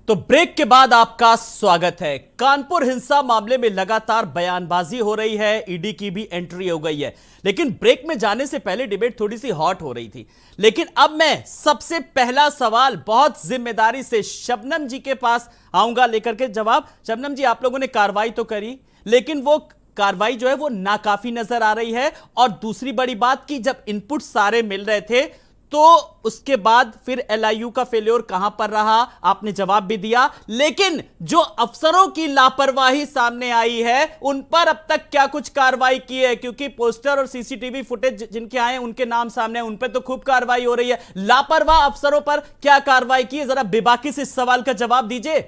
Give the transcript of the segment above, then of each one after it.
तो ब्रेक के बाद आपका स्वागत है। कानपुर हिंसा मामले में लगातार बयानबाजी हो रही है, ईडी की भी एंट्री हो गई है। लेकिन ब्रेक में जाने से पहले डिबेट थोड़ी सी हॉट हो रही थी। लेकिन अब मैं सबसे पहला सवाल बहुत जिम्मेदारी से शबनम जी के पास आऊंगा लेकर के जवाब। शबनम जी, आप लोगों ने कार्रवाई तो करी, लेकिन वो कार्रवाई जो है वो नाकाफी नजर आ रही है। और दूसरी बड़ी बात कि जब इनपुट सारे मिल रहे थे तो उसके बाद फिर एलआईयू का फेल्योर कहां पर रहा, आपने जवाब भी दिया। लेकिन जो अफसरों की लापरवाही सामने आई है उन पर अब तक क्या कुछ कार्रवाई की है? क्योंकि पोस्टर और सीसीटीवी फुटेज जिनके आए उनके नाम सामने, उन पर तो खूब कार्रवाई हो रही है। लापरवाह अफसरों पर क्या कार्रवाई की है? जरा बेबाकी से इस सवाल का जवाब दीजिए।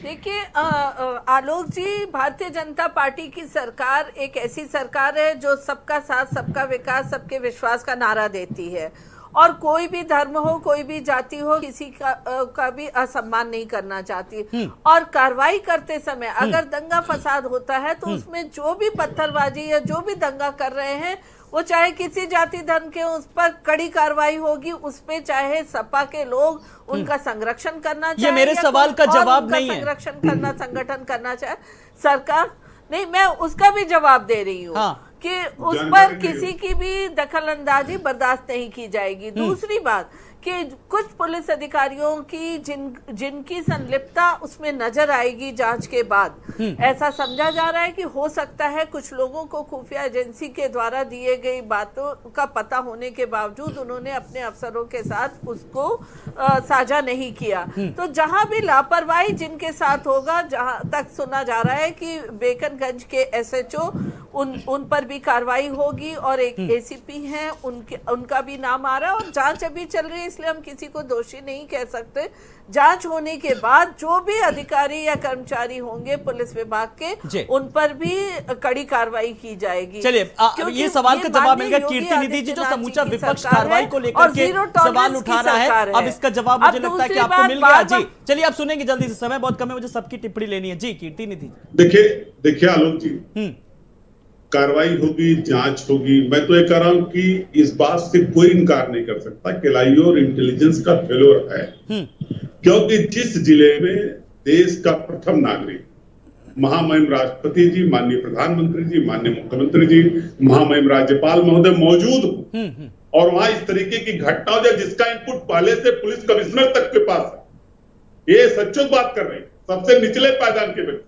देखिए आलोक जी, भारतीय जनता पार्टी की सरकार एक ऐसी सरकार है जो सबका साथ, सबका विकास, सबके विश्वास का नारा देती है। और कोई भी धर्म हो, कोई भी जाति हो, किसी का भी असम्मान नहीं करना चाहती। और कार्रवाई करते समय अगर दंगा फसाद होता है तो उसमें जो भी पत्थरबाजी या जो भी दंगा कर रहे हैं वो चाहे किसी जाति धर्म के, उस पर कड़ी कार्रवाई होगी। उसपे चाहे सपा के लोग उनका संरक्षण करना चाहे, ये मेरे सवाल का जवाब नहीं है। संरक्षण करना, संगठन करना चाहे सरकार नहीं, मैं उसका भी जवाब दे रही हूँ। हाँ। कि उस पर किसी की भी दखलंदाजी बर्दाश्त नहीं की जाएगी। दूसरी बात कि कुछ पुलिस अधिकारियों की जिनकी संलिप्तता उसमें नजर आएगी जांच के बाद, ऐसा समझा जा रहा है कि हो सकता है कुछ लोगों को खुफिया एजेंसी के द्वारा दिए गई बातों का पता होने के बावजूद उन्होंने अपने अफसरों के साथ उसको साझा नहीं किया। तो जहां भी लापरवाही जिनके साथ होगा, जहां तक सुना जा रहा है कि बेकनगंज के एसएचओ उन पर भी कार्रवाई होगी और एक एसीपी हैं उनका भी नाम आ रहा है। और जांच अभी चल रही है, इसलिए हम किसी को दोषी नहीं कह सकते। जांच होने के बाद जो भी अधिकारी या कर्मचारी होंगे पुलिस विभाग के, उन पर भी कड़ी कार्रवाई की जाएगी। चलिए, ये सवाल का जवाब मिल गया। कीर्ति निधि जी, जो समूचा विपक्ष कार्रवाई को लेकर के सवाल उठा रहा है, अब इसका जवाब मुझे लगता है कि आपको मिल गया। जी चलिए, आप सुनेंगे जल्दी से, समय बहुत कम है, मुझे सबकी टिप्पणी लेनी है। जी कीर्ति निधि। देखिए आलोक जी, कार्रवाई होगी, जांच होगी। मैं तो ये कह रहा हूं कि इस बात से कोई इनकार नहीं कर सकता कि एलआईयू और इंटेलिजेंस का फेल्योर है। क्योंकि जिस जिले में देश का प्रथम नागरिक, महामहिम राष्ट्रपति जी, माननीय प्रधानमंत्री जी, माननीय मुख्यमंत्री जी, महामहिम राज्यपाल महोदय मौजूद हो और वहां इस तरीके की घटना हो जाए जिसका इनपुट पहले से पुलिस कमिश्नर तक के पास है, ये सच्चों बात कर रहे हैं, सबसे निचले पायदान के व्यक्ति।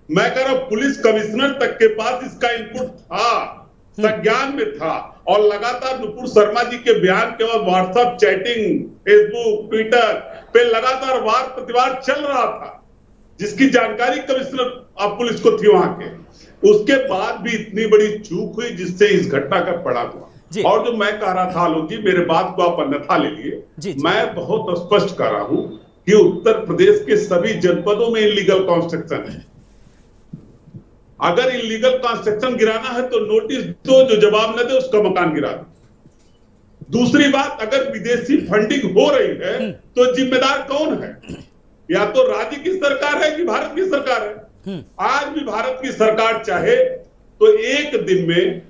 मैं कह रहा हूं पुलिस कमिश्नर तक के पास इसका इनपुट था, संज्ञान में था। और लगातार नुपुर शर्मा जी के बयान के बाद व्हाट्सएप चैटिंग, फेसबुक, ट्विटर पे लगातार वार प्रतिवार चल रहा था, जिसकी जानकारी कमिश्नर अब पुलिस को थी वहां के। उसके बाद भी इतनी बड़ी चूक हुई जिससे इस घटना का पड़ा हुआ। और जो मैं कह रहा था आलोक जी, मेरे बात को आप अन्यथा ले लिए, मैं बहुत स्पष्ट कर रहा हूं कि उत्तर प्रदेश के सभी जनपदों में इलीगल कंस्ट्रक्शन है। अगर इलीगल कंस्ट्रक्शन गिराना है तो नोटिस दो, जो जवाब न दे उसका मकान गिरा दो। दूसरी बात, अगर विदेशी फंडिंग हो रही है तो जिम्मेदार कौन है? या तो राज्य की सरकार है कि भारत की सरकार है? आज भी भारत की सरकार चाहे तो एक दिन में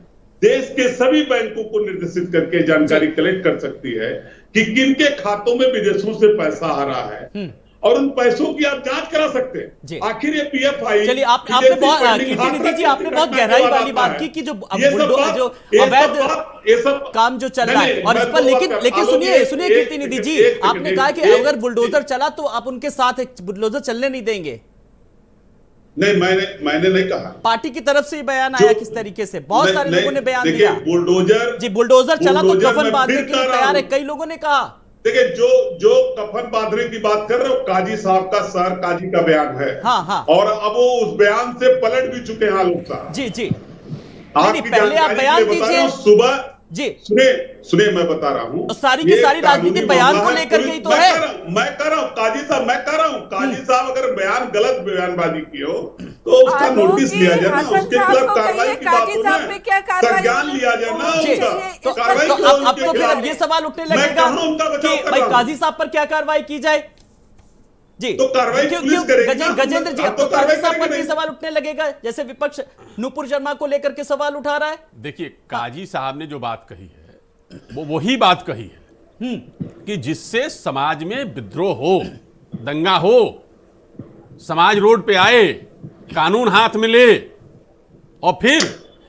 देश के सभी बैंकों को निर्देशित करके जानकारी कलेक्ट कर सकती है कि किनके खातों में विदेशों से पैसा आ रहा है, और उन पैसों की आप जांच करा सकते हैं। आखिर ये पीएफआई, चलिए आपने बहुत कीर्ति निधि जी, आपने बहुत गहराई वाली बात की कि जो अवैध काम जो चल रहा है और इस पर, लेकिन सुनिए कीर्ति निधि जी, आपने कहा कि अगर बुलडोजर चला तो आप उनके साथ एक बुलडोजर चलने नहीं देंगे। नहीं, मैंने नहीं कहा। पार्टी की तरफ से बयान आया किस तरीके से, बहुत सारे लोगों ने बयान दिया। बुलडोजर चला तो कफन बांधने के लिए तैयार है, कई लोगों ने कहा। देखिए, जो कफन बांधने की बात कर रहे हो, काजी साहब का, सर काजी का बयान है। हाँ। और अब वो उस बयान से पलट भी चुके हैं आलोक साहब। जी आपकी पहले आप बयान दीजिए। सुबह जी सुने मैं बता रहा हूँ, सारी की सारी राजनीति बयान को लेकर के ही तो है। मैं कह रहा हूँ काजी साहब, काजी साहब अगर बयान गलत बयानबाजी की हो तो उसका नोटिस लिया जाए ना, उसके खिलाफ कार्रवाई की बात हो ना, संज्ञान लिया जाए ना उसका। कार्रवाई अब तो फिर ये सवाल उठने लगेगा कि भाई काजी साहब पर क्या कार्रवाई की जाए। जी तो कार्रवाई पुलिस करेगी। गजेंद्र जी, अब तो काजी साहब पर भी सवाल उठने लगेगा, जैसे विपक्ष नुपुर शर्मा को लेकर के सवाल उठा रहा है। देखिए, काजी साहब ने जो बात कही है वो वही बात कही है कि जिससे समाज में विद्रोह हो, दंगा हो, समाज रोड पे आए, कानून हाथ में ले और फिर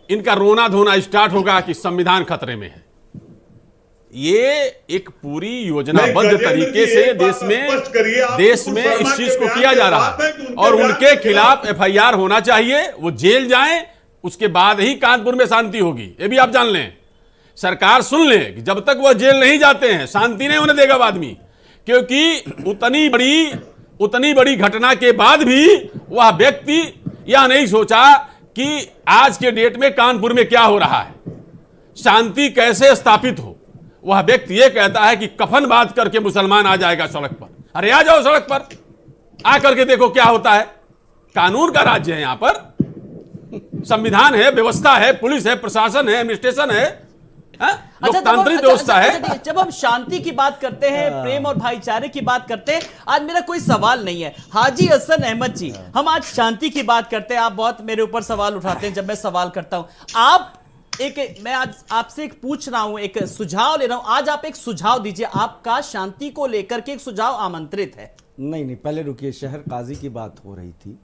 इनका रोना धोना स्टार्ट होगा कि संविधान खतरे में है। ये एक पूरी योजनाबद्ध तरीके से देश में इस चीज को किया जा रहा है और उनके खिलाफ एफआईआर होना चाहिए, वो जेल जाएं, उसके बाद ही कानपुर में शांति होगी। ये भी आप जान लें, सरकार सुन ले कि जब तक वह जेल नहीं जाते हैं शांति नहीं होने देगा आदमी, क्योंकि उतनी बड़ी घटना के बाद भी वह व्यक्ति यह नहीं सोचा कि आज के डेट में कानपुर में क्या हो रहा है, शांति कैसे स्थापित हो। वह व्यक्ति यह कहता है कि कफन बांध करके मुसलमान आ जाएगा सड़क पर। अरे आ जाओ सड़क पर, आकर के देखो क्या होता है। कानून का राज्य है, यहां पर संविधान है, व्यवस्था है, पुलिस है, प्रशासन है, एडमिनिस्ट्रेशन है, लोकतांत्रिक व्यवस्था है। जब हम शांति की बात करते हैं, प्रेम और भाईचारे की बात करते हैं, आज मेरा कोई सवाल नहीं है। हाजी हसन अहमद जी, हम आज शांति की बात करते हैं, आप बहुत मेरे ऊपर सवाल उठाते हैं जब मैं सवाल करता हूं। मैं आज आपसे एक पूछ रहा हूं, एक सुझाव ले रहा हूं, आज आप एक सुझाव दीजिए। आपका शांति को लेकर के एक सुझाव आमंत्रित है। नहीं, पहले रुकिए, शहर काजी की बात हो रही थी,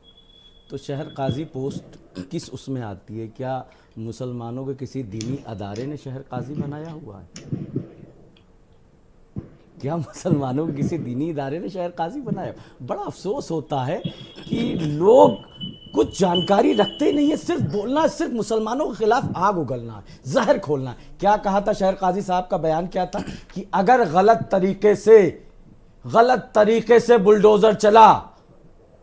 तो शहर काजी पोस्ट किस उसमें आती है? क्या मुसलमानों के किसी दीनी अदारे ने शहर काजी बनाया हुआ है? क्या मुसलमानों के किसी दीनी इदारे ने शहर काजी बनाया? बड़ा अफसोस होता है कि लोग कुछ जानकारी रखते ही नहीं है, सिर्फ बोलना, सिर्फ मुसलमानों के खिलाफ आग उगलना है, जहर खोलना है। क्या कहा था शहर काजी साहब का बयान क्या था कि अगर गलत तरीके से बुलडोजर चला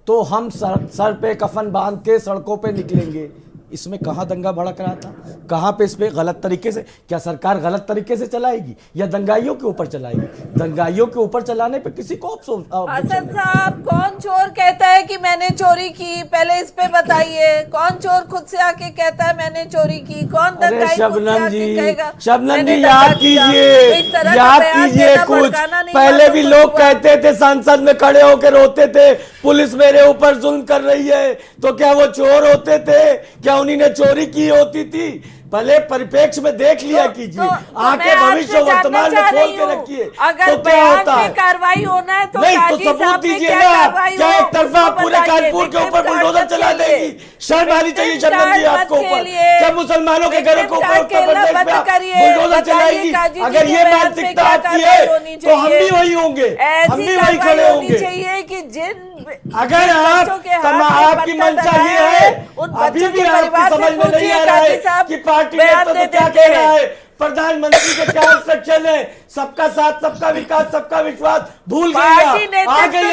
तो हम सर पे कफन बांध के सड़कों पे निकलेंगे। इसमें कहां दंगा भड़क रहा था? कहां पे इस पे गलत तरीके से? क्या सरकार गलत तरीके से चलाएगी या दंगाइयों के ऊपर चलाएगी? दंगाइयों के ऊपर चलाने पे किसी को हसन साहब, कौन चोर कहता है कि मैंने चोरी की? पहले इस पे बताइए, कौन चोर खुद से आके कहता है मैंने चोरी की? कौन दंगाई शबनम जी याद कीजिए कुछ पहले भी लोग कहते थे, संसद में खड़े होकर रोते थे, पुलिस मेरे ऊपर जुल्म कर रही है। तो क्या वो चोर होते थे? क्या उन्हीं ने चोरी की होती थी? पहले परिप्रेक्ष्य में देख लिया कीजिए, आके भविष्य वर्तमान में खोल के रखिए। अगर तो क्या होता है? कार्रवाई होना है तो नहीं तो सबूत दीजिए ना। क्या एक तरफा पूरे कानपुर के ऊपर बुलडोजर चला देगी? शर्म आनी चाहिए शबनम जी आपको ऊपर। क्या मुसलमानों के घरों को ऊपर उत्तर प्रदेश में बुलडोजर चलाएगी? अगर ये मानसिकता आपकी है तो हम भी वही होंगे, हम भी वही खड़े होंगे। चाहिए कि जिन अगर आपकी मंशा ये है, अभी भी आपकी समझ में नहीं आ रहा है कि पार्टी नेतृत्व क्या कह रहा है, प्रधानमंत्री के क्या इंस्ट्रक्शन है, सबका साथ, सबका विकास, सबका विश्वास भूल गए।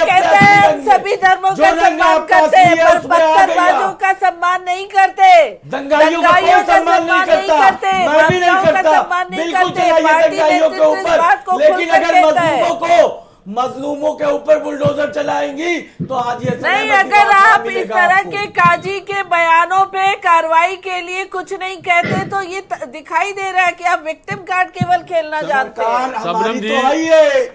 कहते हैं सभी धर्मों का सम्मान करते हैं, पर पत्थरबाजों का सम्मान नहीं करते, दंगाइयों का सम्मान नहीं करते, मैं भी नहीं करता। बिल्कुल चलाइए दंगाइयों के ऊपर, लेकिन अगर मजलूमों के ऊपर बुलडोजर चलाएंगी तो आज ये नहीं। अगर आप इस तरह के काजी के बयानों पे कार्रवाई के लिए कुछ नहीं कहते तो ये दिखाई दे रहा है कि आप विक्टिम कार्ड केवल खेलना जानते हैं।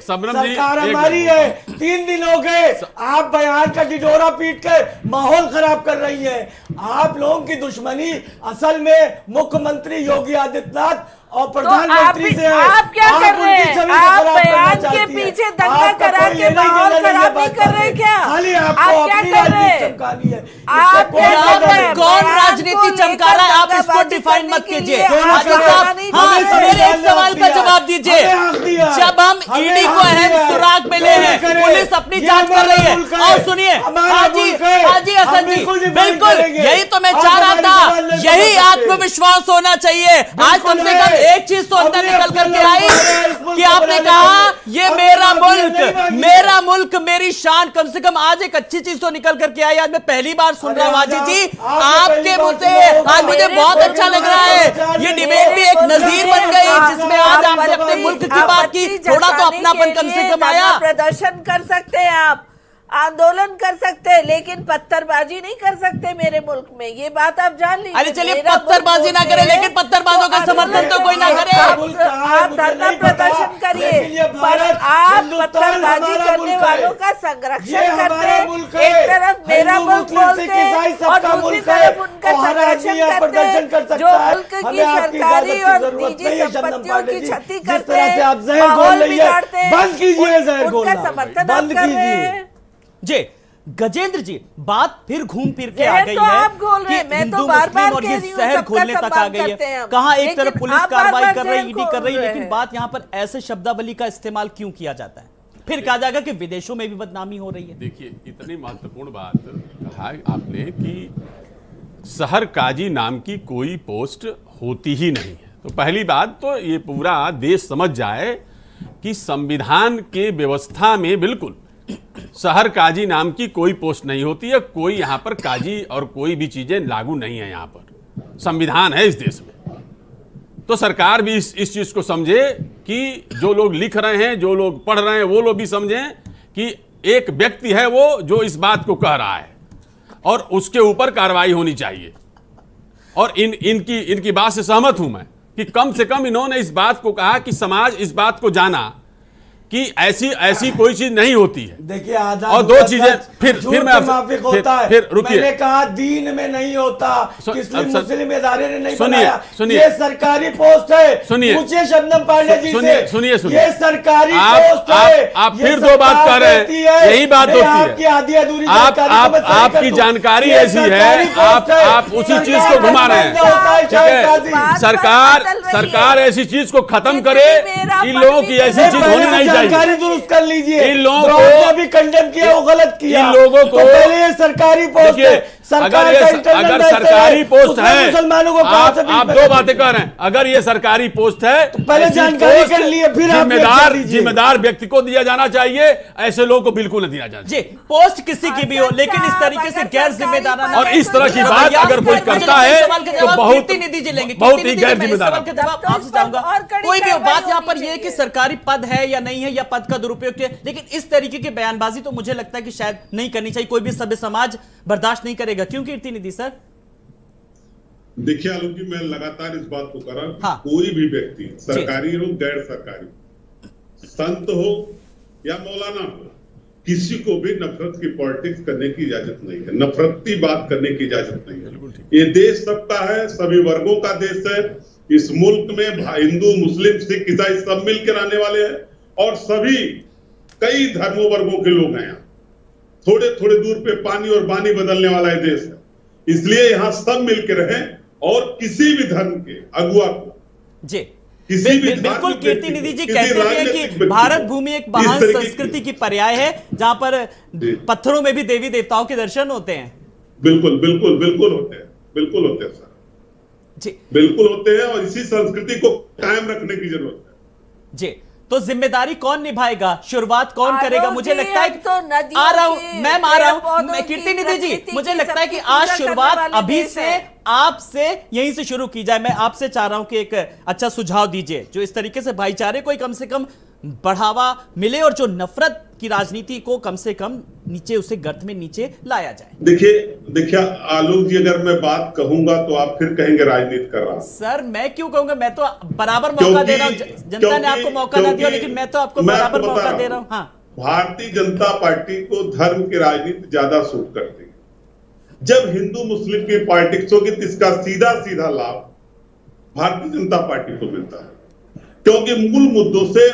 सरकार हमारी है। 3 दिन हो गए आप बयान का ढिढोरा पीट कर माहौल खराब कर रही है। आप लोगों की दुश्मनी असल में मुख्यमंत्री योगी आदित्यनाथ और प्रधानमंत्री से आप क्या कर रहे हैं? आप बयान के पीछे दंगा करा के माहौल खराब नहीं कर रहे क्या? आप क्या कर रहे हैं? आप कौन राजनीति चमका रहा है? आप इसको डिफाइन मत कीजिए। मेरे एक सवाल का जवाब दीजिए। जब हम ईडी को अहम सुराग मिले हैं, पुलिस अपनी जांच कर रही है, और सुनिए हाजी हसन जी, बिल्कुल यही तो मैं चाह रहा था, यही आत्मविश्वास होना चाहिए। आज कम से कम एक चीज तो अंदर निकल करके आई कि आपने कहा ये मेरा मुल्क मेरी शान। कम से कम आज एक अच्छी चीज तो निकल करके आई। आज मैं पहली बार सुन रहा हूं हाजी जी आपके मुंह से, आज मुझे बहुत अच्छा लग रहा है। ये डिबेट भी एक नजीर बन गई जिसमें आज आपने अपने मुल्क की बात की, थोड़ा तो अपनापन कम से कम आया। प्रदर्शन कर सकते हैं आप, आंदोलन कर सकते हैं, लेकिन पत्थरबाजी नहीं कर सकते मेरे मुल्क में। ये बात आप जान लीजिए। अरे चलिए पत्थरबाजी ना करें, लेकिन पत्थरबाजों का समर्थन तो कोई ना करे। आप धरना प्रदर्शन करिए, पर आप पत्थरबाजी करने वालों का संरक्षण करते हैं। एक तरफ मेरा मुल्क बोलते हैं और दूसरी तरफ उनका संरक्षण करते हैं जो मुल्क की सरकारी और निजी संपत्तियों की क्षति करते हैं, आप जहर घोल रही है, बंद कीजिए जहर घोलना, समर्थन बंद कर रहे कीजिए। हैं। जी गजेंद्र जी, बात फिर घूम फिर के आ जहर गई तो है आप घोल रहे हैं, मैं तो बार-बार और कह ये रही हूं, जहर सबका घोलने तक आ सम्मान गई करते हैं है। हम। कहाँ एक लेकिन तरफ पुलिस आप कार्रवाई बार-बार कर रही, जहर ईडी कर रही, घोल रहे लेकिन हैं। बात यहाँ पर ऐसे शब्दावली का इस्तेमाल क्यों किया जाता है? फिर कहा जाएगा कि विदेशों में भी बदनामी हो रही है। देखिए, इतनी महत्वपूर्ण बात कहा आपने कि शहर काजी नाम की कोई पोस्ट होती ही नहीं है। तो पहली बात तो ये पूरा देश समझ जाए कि संविधान के व्यवस्था में बिल्कुल शहर काजी नाम की कोई पोस्ट नहीं होती है। कोई यहाँ पर काजी और कोई भी चीजें लागू नहीं है। यहाँ पर संविधान है इस देश में। तो सरकार भी इस चीज को समझे कि जो लोग लिख रहे हैं, जो लोग पढ़ रहे हैं, वो लोग भी समझें कि एक व्यक्ति है वो जो इस बात को कह रहा है और उसके ऊपर कार्रवाई होनी चाहिए। और इनकी बात से सहमत हूं मैं कि कम से कम इन्होंने इस बात को कहा कि समाज इस बात को जाना कि ऐसी कोई चीज नहीं होती है। देखिए और दो चीजें फिर मैं माफिक होता है। फिर रुकिए, मैंने कहा दीन में नहीं होता, इसलिए मुस्लिम इदारे ने नहीं बनाया। सुनिए, ये सरकारी पोस्ट है। सुनिए, पूछिए शबनम पांडे जी से। सुनिए ये सरकारी पोस्ट है। आप फिर दो बात कर रहे हैं, यही बात होती है। आपकी आधी अधूरी आपकी जानकारी ऐसी है, आप उसी चीज को घुमा रहे हैं। ठीक है, सरकार ऐसी चीज को खत्म करे कि लोगों की ऐसी चीज होनी नहीं। जानकारी दुरुस्त कर लीजिए। इन लोगों को भी कंडेम किया, वो गलत किया। इन लोगों को पहले ये सरकारी पोस्ट है, अगर सरकारी पोस्ट है, मुसलमानों को आप दो बातें कर रहे हैं। अगर ये सरकारी पोस्ट है तो पहले जानकारी कर लिए, फिर जिम्मेदार व्यक्ति को दिया जाना चाहिए। ऐसे लोगों को बिल्कुल नहीं दिया जाना जी। पोस्ट किसी की भी हो, लेकिन इस तरीके से गैर जिम्मेदाराना और इस तरह की बात अगर कोई करता है तो बहुत ही गैर जिम्मेदार। कोई भी बात यहाँ पर यह है कि सरकारी पद है या नहीं है या पद का दुरुपयोग किया, लेकिन इस तरीके की बयानबाजी तो मुझे लगता है कि शायद नहीं करनी चाहिए। कोई भी सभ्य समाज बर्दाश्त नहीं करेगा। क्यों कीर्ति निधि सर? देखिए आलोक जी, मैं लगातार इस बात को कर रहा हूं, कोई भी व्यक्ति सरकारी हो गैर सरकारी, संत हो या मौलाना हो, किसी को भी नफरत की पॉलिटिक्स करने की इजाजत नहीं है, नफरती बात करने की इजाजत नहीं है। ये देश सबका है, सभी वर्गों का देश है। इस मुल्क में हिंदू, मुस्लिम, सिख, ईसाई सब मिलकर रहने वाले हैं और सभी कई धर्मों वर्गों के लोग हैं यहाँ। थोड़े थोड़े दूर पे पानी और बानी बदलने वाला ये देश है, इसलिए यहाँ सब मिलकर रहें और किसी भी धर्म के अगुआ को जी बिल्कुल कीर्ति निधि जी कहते हैं कि भारत भूमि एक महान संस्कृति की पर्याय है जहां पर पत्थरों में भी देवी देवताओं के दर्शन होते हैं। बिल्कुल बिल्कुल बिल्कुल होते हैं, बिल्कुल होते हैं सर जी, बिल्कुल होते हैं और इसी संस्कृति को कायम रखने की जरूरत है जी। तो जिम्मेदारी कौन निभाएगा, शुरुआत कौन करेगा? मुझे लगता है तो आ रहा हूं मैम, आ रहा हूं मैं कीर्ति निधि जी। मुझे लगता है कि आज शुरुआत अभी से आपसे यहीं से शुरू की जाए। मैं आपसे चाह रहा हूं कि एक अच्छा सुझाव दीजिए जो इस तरीके से भाईचारे को कम से कम बढ़ावा मिले और जो नफरत की राजनीति को कम से कम नीचे, उसे गर्त में नीचे लाया जाए। देखिए आलोक जी, अगर मैं बात कहूंगा तो आप फिर कहेंगे राजनीति कर रहा हूं। सर मैं क्यों कहूंगा, मैं तो बराबर मौका दे रहा हूं। जनता ने आपको मौका ना दिया, लेकिन मैं तो आपको बराबर मौका दे रहा हूं। हाँ, भारतीय जनता पार्टी को धर्म की राजनीति ज्यादा सूट करती है। जब हिंदू मुस्लिम की पॉलिटिक्स होगी तो इसका सीधा सीधा लाभ भारतीय जनता पार्टी को मिलता है, क्योंकि मूल मुद्दों से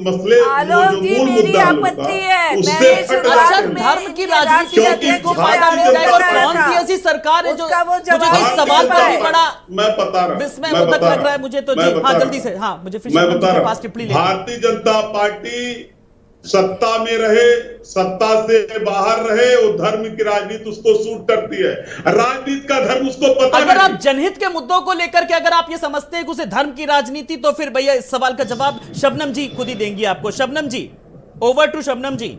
मसले जो मूल मुद्दा है उससे धर्म की राजनीति को फायदा मिल जाएगा। और कौन सी ऐसी सरकार है जो मुझे सवाल पर भी बड़ा मैं बता रहा विस्मयबोधक लग रहा है मुझे तो जी। हाँ जल्दी से, हाँ मुझे फिर भारतीय जनता पार्टी सत्ता में रहे, सत्ता से बाहर रहे, वो धर्म की राजनीति उसको सूट करती है। राजनीति का धर्म उसको पता नहीं। अगर आप जनहित के मुद्दों को लेकर के अगर आप ये समझते हैं कि उसे धर्म की राजनीति, तो फिर भैया इस सवाल का जवाब शबनम जी खुद ही देंगी आपको। शबनम जी, ओवर टू शबनम जी।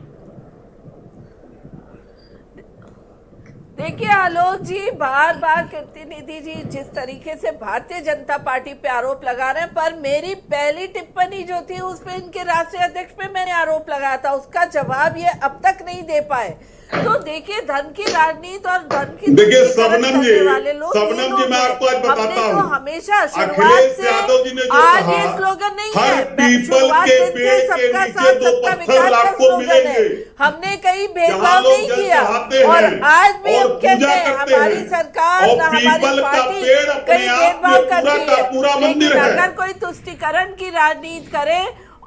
देखिए आलोक जी, बार बार कीर्ति निधि जी जिस तरीके से भारतीय जनता पार्टी पे आरोप लगा रहे हैं, पर मेरी पहली टिप्पणी जो थी उस पे इनके राष्ट्रीय अध्यक्ष पे मैंने आरोप लगाया था, उसका जवाब ये अब तक नहीं दे पाए। तो देखिए धन की राजनीति और धन की देखिए शबनम जी, वाले लोग शबनम जी, मैं आपको आज बताता हूँ, हमेशा अखिलेश यादव जी ने जो आज कहा, ये स्लोगन नहीं हर है, पीपल के पेड़ के सबका नीचे साथ 2 सबका पत्थर विकास का आपको स्लोगन है। मिलेंगे। हमने कहीं जहाँ भेदभाव लोग नहीं जल किया चढ़ाते और हैं आज भी और हम कहते पूजा हैं करते हमारी हैं, सरकार और न हमारी पीपल का पार्टी पेड़ अपने कहीं आप भेदभाव में पूरा करती का है, पूरा लेकिन मंदिर है। अगर कोई तुष्टिकरण की राजनीति करे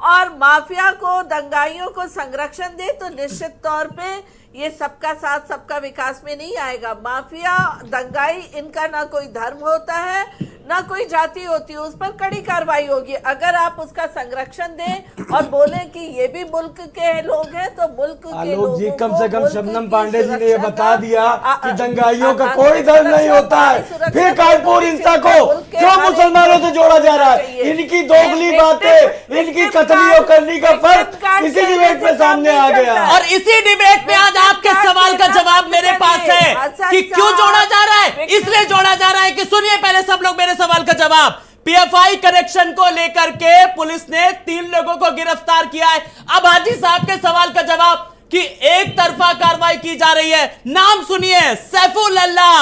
और माफिया को, दंगाइयों को संरक्षण दे तो निश्चित तौर पे ये सबका साथ सबका विकास में नहीं आएगा। माफिया, दंगाई, इनका ना कोई धर्म होता है ना कोई जाति होती है, उस पर कड़ी कार्रवाई होगी। अगर आप उसका संरक्षण दें और बोले कि ये भी मुल्क के लोग हैं तो मुल्क के लोगों जी, को, कम से कम मुल्क शबनम की पांडे जी ने ये सुरक्षा बता का, दिया कि दंगाइयों का आधार कोई धर्म नहीं सुरक्षा, होता है। सुरक्षा फिर तो कानपुर होनी हिंसा चाहिए, को मुल्क के क्यों हर एक मुसलमानों को से जोड़ा जा रहा है? चाहिए। इनकी दोगली बातें, इनकी कतलियों करने का फर्क इसी डिबेट में सामने आ गया। और इसी डिबेट में आज आपके सवाल का जवाब मेरे पास है कि क्यों जोड़ा जा रहा है। इसलिए जोड़ा जा रहा है कि सुनिए पहले सब लोग मेरे सवाल का जवाब। पीएफआई कनेक्शन को लेकर के पुलिस ने 3 लोगों को गिरफ्तार किया है। अब हाजी साहब के सवाल का जवाब कि एक तरफा कार्रवाई की जा रही है। नाम सुनिए, सैफुल अल्लाह,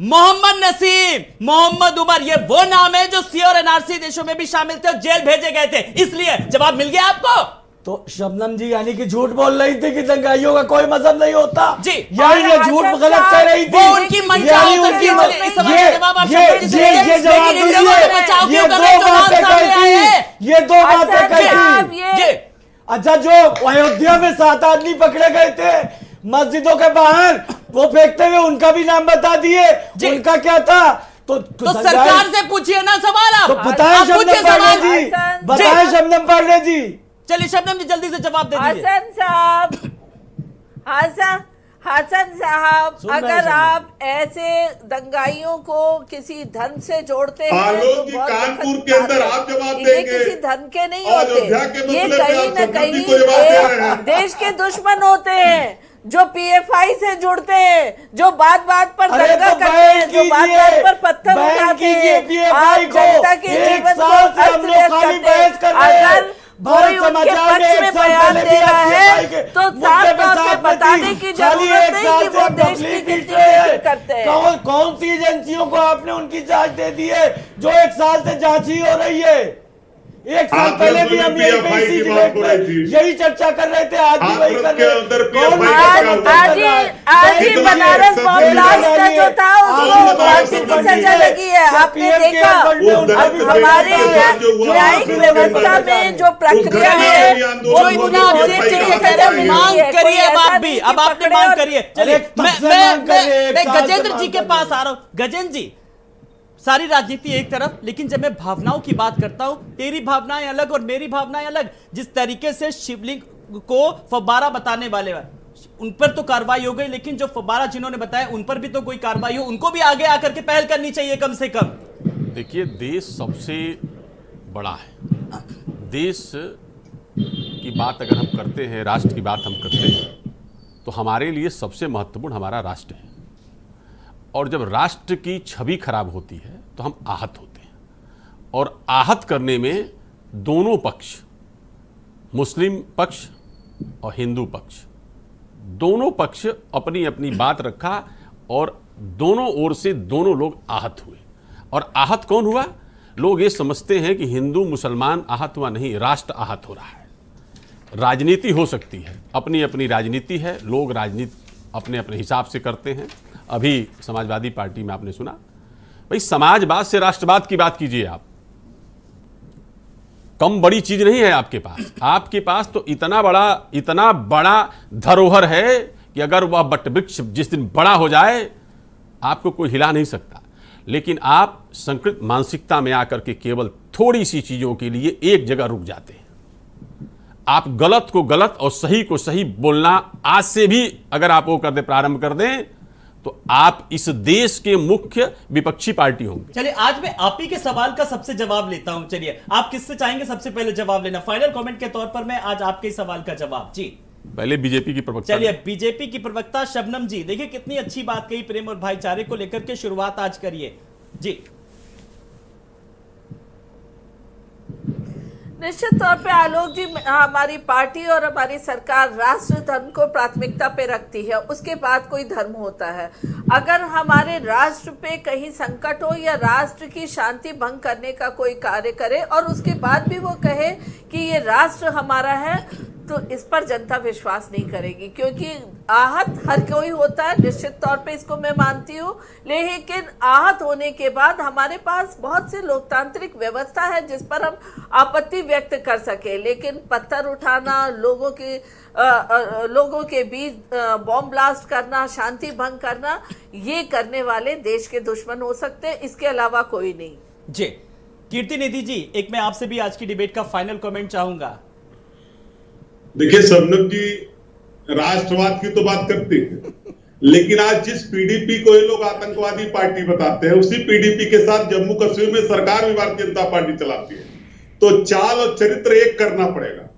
मोहम्मद नसीम, मोहम्मद उमर, ये वो नाम है जो सी और एनआरसी देशों में भी शामिल थे और जेल भेजे गए थे। इसलिए जवाब मिल गया आपको। तो शबनम जी यानी कि झूठ बोल रही थी कि दंगाइयों का कोई मजहब नहीं होता जी, यानी ये झूठ गलत कर रही थी। वो उनकी मंशा यानी हो सकती है। उनकी इस सवाल का जवाब आप ये शबनम जी से ये लीजिए। जवाब लेकिन इन लोगों ने बचाव दीजिए। ये क्यों 2 कर रहे हैं जो नाम बातें सामने आए हैं? कहती, ये 2 बातें कहती। जी, अच्छा, जो अयोध्या में 7 आदमी पकड़े गए थे मस्जिदों के बाहर वो फेंकते हुए, उनका भी नाम बता दिए। उनका क्या था? तो सरकार से पूछिए ना सवाल। आप तो बताएं शबनम पांडे जी, बताएं शबनम पांडे जी। चलिए शबनम जी जल्दी से जवाब दे दीजिए। हसन साहब, अगर आप ऐसे दंगाइयों को किसी धर्म से जोड़ते हैं आलोक जी, कानपुर के अंदर आप जवाब ये देंगे, किसी धर्म के नहीं अयोध्या होते, के ये मसले पे कहीं आप न शबनम कहीं जी को जवाब दे रहे हैं। देश के दुश्मन होते हैं जो पीएफआई से जुड़ते हैं, जो बात बात पर दंगा करते हैं, जो बात बात पर पत्थर उठाते हैं, आप जनता के जीवन को अस्त व्यस्त करते हैं। अगर कोई उनके पक्ष में बयान दे रहा है तो साफ तौर पे बताने की जरूरत नहीं कि वो देश की कितनी फिक्र करते हैं। कौन सी एजेंसियों को आपने उनकी जांच दे दी है जो 1 साल से जांच ही हो रही है? 1 साल पहले भी हम यही चर्चा कर रहे थे, आज भी वही कर रहे हैं। आज ही बनारस बॉम्ब ब्लास्ट का जो था उसको फांसी की सजा लगी है। आपने देखा हमारे न्यायिक व्यवस्था में जो प्रक्रिया है वो मांग करिए। अब आपने मांग करिए। चलिए मैं गजेंद्र जी के पास आ रहा हूं। गजेंद्र जी, सारी राजनीति एक तरफ, लेकिन जब मैं भावनाओं की बात करता हूं, तेरी भावनाएं अलग और मेरी भावनाएं अलग। जिस तरीके से शिवलिंग को फव्वारा बताने वाले उन पर तो कार्रवाई हो गई, लेकिन जो फव्वारा जिन्होंने बताया उन पर भी तो कोई कार्रवाई हो, उनको भी आगे आकर के पहल करनी चाहिए कम से कम। देखिए, देश सबसे बड़ा है। देश की बात अगर हम करते हैं, राष्ट्र की बात हम करते हैं, तो हमारे लिए सबसे महत्वपूर्ण हमारा राष्ट्र है। और जब राष्ट्र की छवि खराब होती है तो हम आहत होते हैं, और आहत करने में दोनों पक्ष, मुस्लिम पक्ष और हिंदू पक्ष, दोनों पक्ष अपनी अपनी बात रखा और दोनों ओर से दोनों लोग आहत हुए। और आहत कौन हुआ? लोग ये समझते हैं कि हिंदू मुसलमान आहत हुआ, नहीं, राष्ट्र आहत हो रहा है। राजनीति हो सकती है, अपनी अपनी राजनीति है, लोग राजनीति अपने अपने हिसाब से करते हैं। अभी समाजवादी पार्टी में आपने सुना, भाई समाजवाद से राष्ट्रवाद की बात कीजिए आप, कम बड़ी चीज नहीं है आपके पास। आपके पास तो इतना बड़ा धरोहर है कि अगर वह वटवृक्ष जिस दिन बड़ा हो जाए आपको कोई हिला नहीं सकता। लेकिन आप संकृत मानसिकता में आकर के केवल थोड़ी सी चीजों के लिए एक जगह रुक जाते हैं। आप गलत को गलत और सही को सही बोलना आज से भी अगर आप वो कर दे, प्रारंभ कर दें, तो आप इस देश के मुख्य विपक्षी पार्टी होंगे। चलिए, आज मैं आप ही के सवाल का सबसे जवाब लेता हूं। चलिए, आप किससे चाहेंगे सबसे पहले जवाब लेना? फाइनल कमेंट के तौर पर मैं आज आपके सवाल का जवाब। जी, पहले बीजेपी की प्रवक्ता। चलिए, बीजेपी की प्रवक्ता शबनम जी, देखिए कितनी अच्छी बात कही, प्रेम और भाईचारे को लेकर के शुरुआत आज करिए। जी, निश्चित तौर पे आलोक जी, हमारी पार्टी और हमारी सरकार राष्ट्र धर्म को प्राथमिकता पे रखती है, उसके बाद कोई धर्म होता है। अगर हमारे राष्ट्र पे कहीं संकट हो या राष्ट्र की शांति भंग करने का कोई कार्य करे और उसके बाद भी वो कहे कि ये राष्ट्र हमारा है, तो इस पर जनता विश्वास नहीं करेगी, क्योंकि आहत हर कोई होता है, निश्चित तौर पे इसको मैं मानती हूँ। लेकिन आहत होने के बाद हमारे पास बहुत सी लोकतांत्रिक व्यवस्था है जिस पर हम आपत्ति व्यक्त कर सके, लेकिन पत्थर उठाना, लोगों के बीच बॉम्ब ब्लास्ट करना, शांति भंग करना, ये करने वाले देश के दुश्मन हो सकते हैं, इसके अलावा कोई नहीं। जी कीर्ति निधि जी, एक मैं आपसे भी आज की डिबेट का फाइनल कमेंट चाहूंगा। देखिए शबनम जी, राष्ट्रवाद की तो बात करते हैं, लेकिन आज जिस पीडीपी को ये लोग आतंकवादी पार्टी बताते हैं, उसी पीडीपी के साथ जम्मू कश्मीर में सरकार भी भारतीय जनता पार्टी चलाती है। तो चाल और चरित्र एक करना पड़ेगा,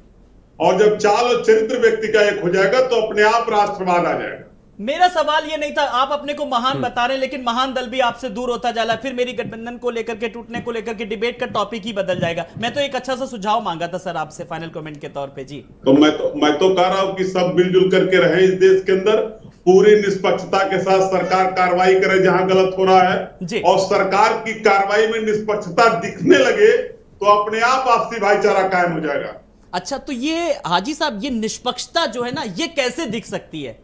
और जब चाल और चरित्र व्यक्ति का एक हो जाएगा तो अपने आप राष्ट्रवाद आ जाएगा। मेरा सवाल ये नहीं था, आप अपने को महान बता रहे हैं, लेकिन महान दल भी आपसे दूर होता जा रहा है, फिर मेरी गठबंधन को लेकर के, टूटने को लेकर के डिबेट का टॉपिक ही बदल जाएगा। मैं तो एक अच्छा सा सुझाव मांगा था सर आपसे फाइनल कमेंट के तौर पे। जी तो मैं तो कह रहा हूं कि सब मिलजुल करके रहे इस देश के अंदर, पूरी निष्पक्षता के साथ सरकार कार्रवाई करे जहां गलत हो रहा है, और सरकार की कार्रवाई में निष्पक्षता दिखने लगे तो अपने आप आपसी भाईचारा कायम हो जाएगा। अच्छा, तो ये हाजी साहब, ये निष्पक्षता जो है ना, ये कैसे दिख सकती है?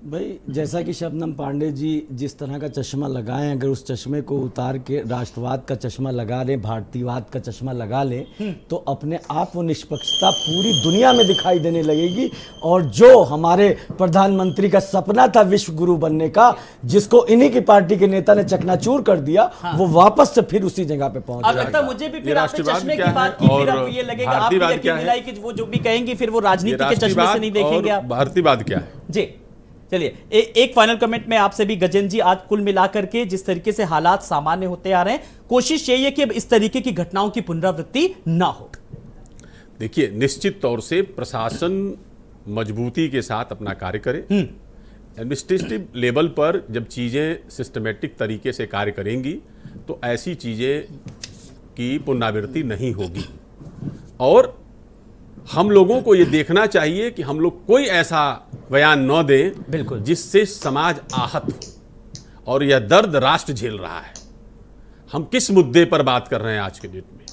भाई जैसा कि शबनम पांडे जी जिस तरह का चश्मा लगाए, अगर उस चश्मे को उतार के राष्ट्रवाद का चश्मा लगा लें, भारतीयवाद का चश्मा लगा लें, तो अपने आप वो निष्पक्षता पूरी दुनिया में दिखाई देने लगेगी। और जो हमारे प्रधानमंत्री का सपना था विश्व गुरु बनने का, जिसको इन्हीं की पार्टी के नेता ने चकनाचूर कर दिया, वो वापस से फिर उसी जगह पे पहुंच अब लगता है मुझे भी, फिर आपने चश्मे की बात की, फिर अब ये लगेगा आप भी यकीन दिलाई कि वो जो भी कहेंगी फिर वो राजनीति के चश्मे से नहीं देखेंगे आप। भारतीयवाद क्या है? जी चलिए एक फाइनल कमेंट में आपसे भी गजेंद्र जी, आज कुल मिलाकर के जिस तरीके से हालात सामान्य होते आ रहे हैं, कोशिश यही है कि अब इस तरीके की घटनाओं की पुनरावृत्ति ना हो। देखिए, निश्चित तौर से प्रशासन मजबूती के साथ अपना कार्य करे। एडमिनिस्ट्रेटिव लेवल पर जब चीजें सिस्टमेटिक तरीके से कार्य करेंगी तो ऐसी चीजें की पुनरावृत्ति नहीं होगी। और हम लोगों को ये देखना चाहिए कि हम लोग कोई ऐसा बयान न दें बिल्कुल जिससे समाज आहत हो, और यह दर्द राष्ट्र झेल रहा है। हम किस मुद्दे पर बात कर रहे हैं आज के डेट में,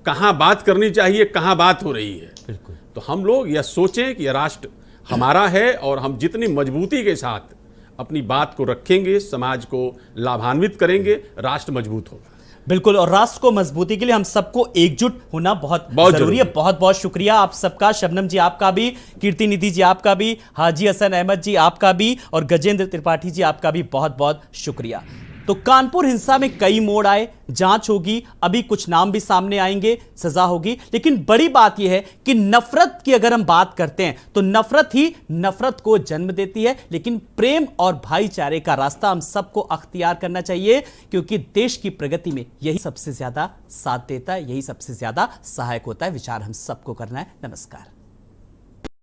कहां बात करनी चाहिए, कहां बात हो रही है। बिल्कुल, तो हम लोग यह सोचें कि यह राष्ट्र हमारा है, और हम जितनी मजबूती के साथ अपनी बात को रखेंगे, समाज को लाभान्वित करेंगे, राष्ट्र मजबूत होगा। बिल्कुल, और राष्ट्र को मजबूती के लिए हम सबको एकजुट होना बहुत जरूरी है। बहुत बहुत शुक्रिया आप सबका, शबनम जी आपका भी, कीर्ति निधि जी आपका भी, हाजी हसन अहमद जी आपका भी, और गजेंद्र त्रिपाठी जी आपका भी बहुत बहुत शुक्रिया। तो कानपुर हिंसा में कई मोड़ आए, जांच होगी, अभी कुछ नाम भी सामने आएंगे, सजा होगी, लेकिन बड़ी बात यह है कि नफरत की अगर हम बात करते हैं तो नफरत ही नफरत को जन्म देती है, लेकिन प्रेम और भाईचारे का रास्ता हम सबको अख्तियार करना चाहिए, क्योंकि देश की प्रगति में यही सबसे ज्यादा साथ देता है, यही सबसे ज्यादा सहायक होता है। विचार हम सबको करना है। नमस्कार।